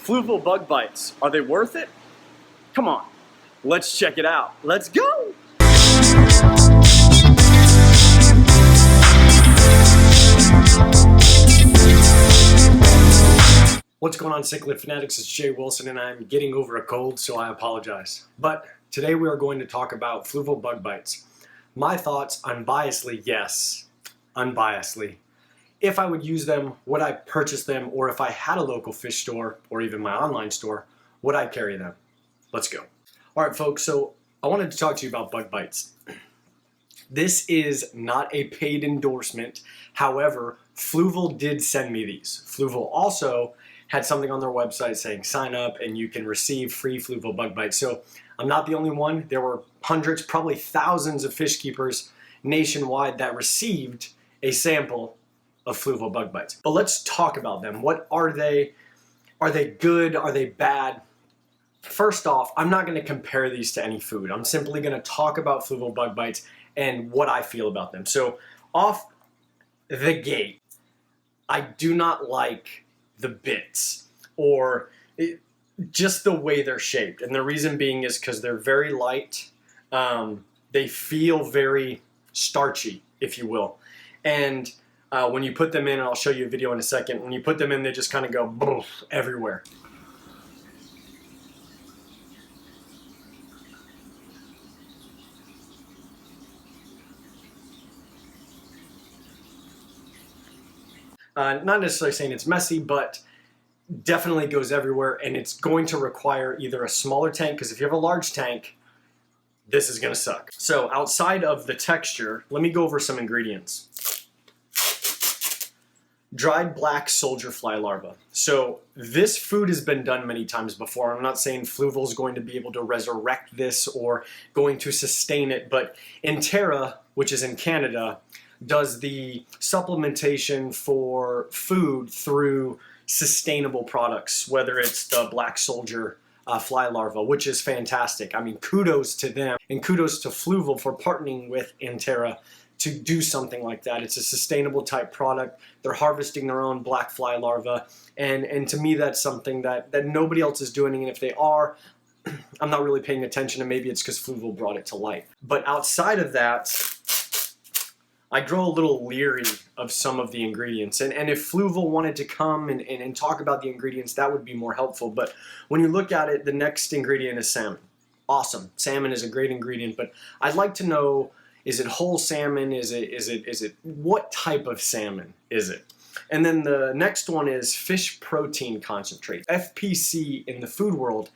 Fluval Bug Bites, are they worth it? Come on, let's check it out. Let's go! What's going on, cichlid fanatics? It's Jay Wilson and I'm getting over a cold, so I apologize. But today we are going to talk about Fluval Bug Bites. My thoughts, unbiasedly, yes, unbiasedly. If I would use them, would I purchase them, or if I had a local fish store, or even my online store, would I carry them? Let's go. Alright folks, so I wanted to talk to you about bug bites. This is not a paid endorsement, however, Fluval did send me these. Fluval also had something on their website saying sign up and you can receive free Fluval Bug Bites. So I'm not the only one. There were hundreds, probably thousands of fish keepers nationwide that received a sample of Fluval Bug Bites. But let's talk about them. What are they? Are they good? Are they bad? First off, I'm not going to compare these to any food. I'm simply going to talk about Fluval Bug Bites and what I feel about them. So off the gate, I do not like the bits or just the way they're shaped. And the reason being is because they're very light. They feel very starchy, if you will. And when you put them in, and I'll show you a video in a second, when you put them in, they just kind of go everywhere. Not necessarily saying it's messy, but definitely goes everywhere, and it's going to require either a smaller tank, because if you have a large tank, this is going to suck. So outside of the texture, let me go over some ingredients. Dried black soldier fly larva. So this food has been done many times before. I'm not saying Fluval is going to be able to resurrect this or going to sustain it, but Terra, which is in Canada, does the supplementation for food through sustainable products, whether it's the black soldier fly larva, which is fantastic. I mean, kudos to them, and kudos to Fluval for partnering with Terra to do something like that. It's a sustainable type product. They're harvesting their own black fly larva, and to me that's something that nobody else is doing, and if they are, I'm not really paying attention, and maybe it's because Fluval brought it to light. But outside of that, I grow a little leery of some of the ingredients, and if Fluval wanted to come and talk about the ingredients, that would be more helpful. But when you look at it, the next ingredient is salmon. Awesome, salmon is a great ingredient, but I'd like to know, is it whole salmon? Is it what type of salmon is it? And then the next one is fish protein concentrate. FPC in the food world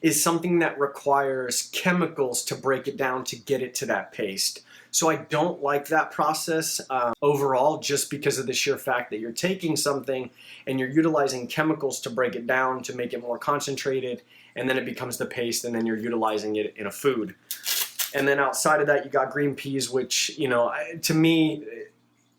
is something that requires chemicals to break it down to get it to that paste. So I don't like that process overall, just because of the sheer fact that you're taking something and you're utilizing chemicals to break it down to make it more concentrated, and then it becomes the paste, and then you're utilizing it in a food. And then outside of that, you got green peas, which, you know, to me,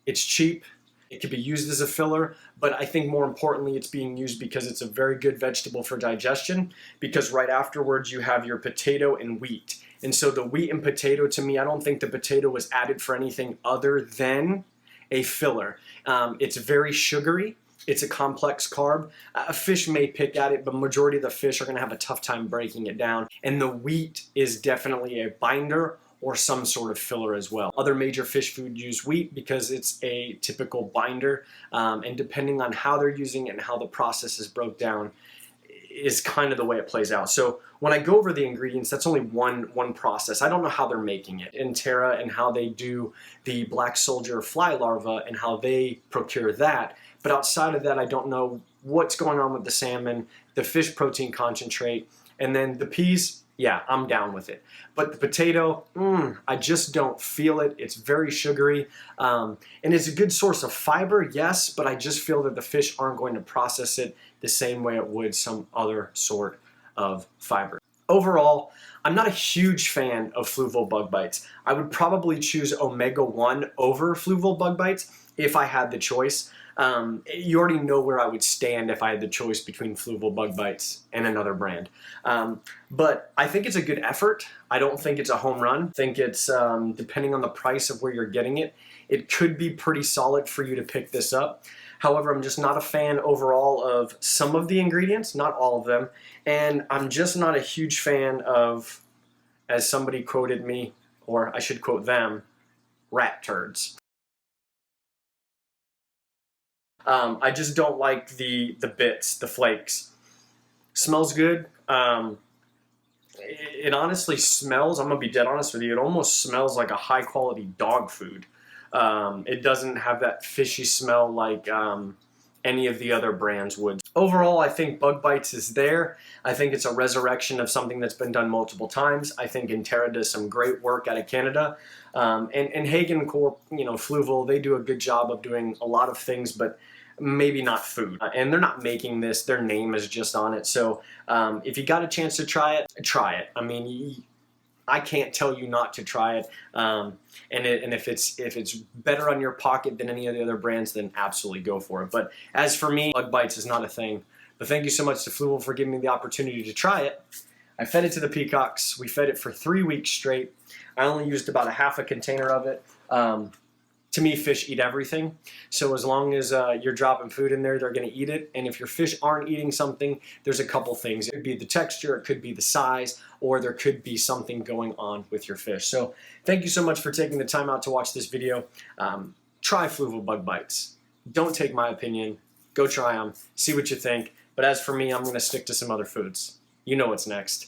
it's cheap. It could be used as a filler, but I think more importantly, it's being used because it's a very good vegetable for digestion, because right afterwards you have your potato and wheat. And so the wheat and potato, to me, I don't think the potato was added for anything other than a filler. It's very sugary. It's a complex carb. A fish may pick at it, but majority of the fish are going to have a tough time breaking it down. And the wheat is definitely a binder or some sort of filler as well. Other major fish food use wheat because it's a typical binder, and depending on how they're using it and how the process is broke down is kind of the way it plays out. So when I go over the ingredients, that's only one process. I don't know how they're making it in Terra and how they do the black soldier fly larva and how they procure that. But outside of that, I don't know what's going on with the salmon, the fish protein concentrate, and then the peas. Yeah, I'm down with it. But the potato, I just don't feel it. It's very sugary. And it's a good source of fiber, yes, but I just feel that the fish aren't going to process it the same way it would some other sort of fiber. Overall, I'm not a huge fan of Fluval Bug Bites. I would probably choose Omega-1 over Fluval Bug Bites if I had the choice. You already know where I would stand if I had the choice between Fluval Bug Bites and another brand. But I think it's a good effort. I don't think it's a home run. I think it's, depending on the price of where you're getting it, it could be pretty solid for you to pick this up. However, I'm just not a fan overall of some of the ingredients, not all of them, and I'm just not a huge fan of, as somebody quoted me, or I should quote them, rat turds. I just don't like the bits, the flakes. Smells good. It honestly smells, I'm gonna be dead honest with you, it almost smells like a high quality dog food. It doesn't have that fishy smell like any of the other brands would. Overall, I think Bug Bites is there. I think it's a resurrection of something that's been done multiple times. I think Intera does some great work out of Canada. And Hagen Corp, you know, Fluval, they do a good job of doing a lot of things, but maybe not food. And they're not making this, their name is just on it. So if you got a chance to try it, try it. I mean, I can't tell you not to try it. And if it's better on your pocket than any of the other brands, then absolutely go for it. But as for me, Bug Bites is not a thing. But thank you so much to Fluval for giving me the opportunity to try it. I fed it to the peacocks. We fed it for 3 weeks straight. I only used about a half a container of it. To me, fish eat everything. So as long as you're dropping food in there, they're going to eat it. And if your fish aren't eating something, there's a couple things. It could be the texture, it could be the size, or there could be something going on with your fish. So thank you so much for taking the time out to watch this video. Try Fluval Bug Bites. Don't take my opinion. Go try them. See what you think. But as for me, I'm going to stick to some other foods. You know what's next.